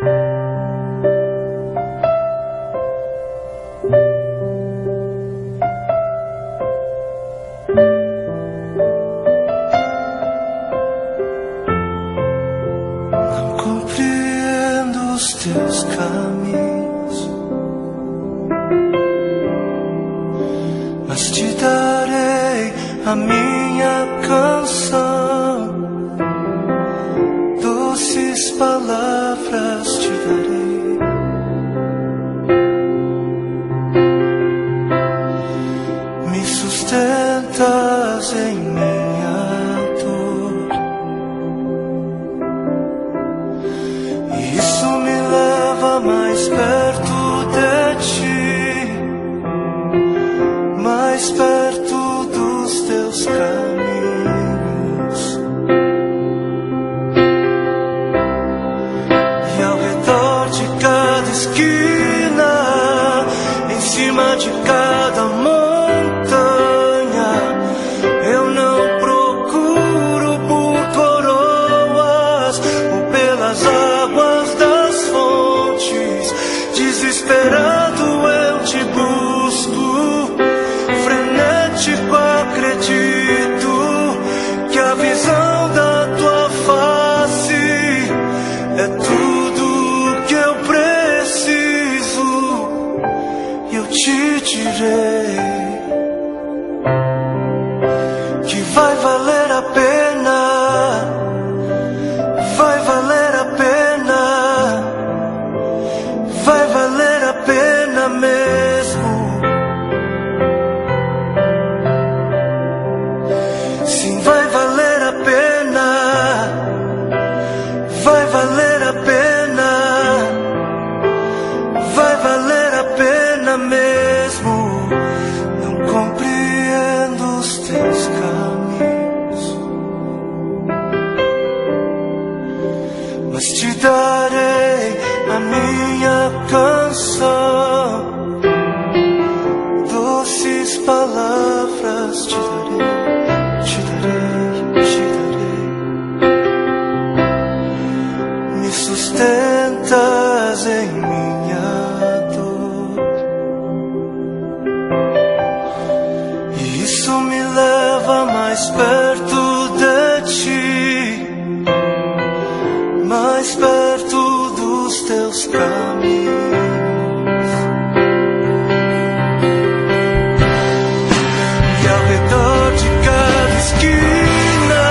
Não compreendo os teus caminhos, mas te darei a minha canção, doces palavras te darei. Me sustentas em minha dor, e isso me leva mais perto de ti, mais perto dos teus caminhos. E ao redor de cada esquina, em cima de cada montanha, eu não procuro por coroas ou pelas águas das fontes. Desesperado eu te busco, frenético acredito que a visão da tua face é tudo que eu preciso. E eu te direi que vai valer a pena, vai valer a pena, vai valer a pena mesmo. Sim, vai valer a pena, vai valer a pena, vai valer a pena mesmo. Não compreendo os teus caminhos, mas te darei a minha canção, doces palavras te darei, te darei, te darei. Me sustentas em minha dor, e isso me leva mais perto de ti, mais perto dos teus caminhos. E ao redor de cada esquina,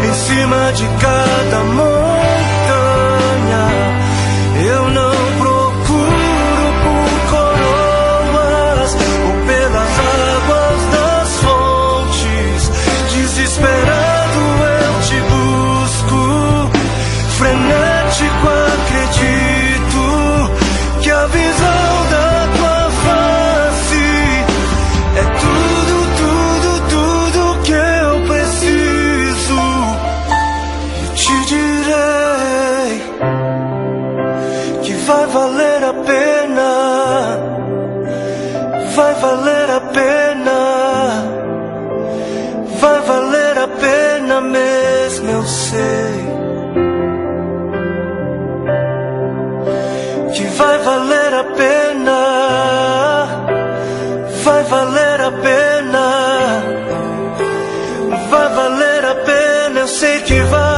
em cima de cada montanha, eu não procuro por coroas ou pelas águas das fontes. Desesperado eu te busco, frenético acredito que a visão da tua face é tudo, tudo, tudo que eu preciso. Eu te direi que vai valer a pena, vai valer a pena, vai valer a pena mesmo, eu sei que vai valer a pena, vai valer a pena, vai valer a pena, eu sei que vai.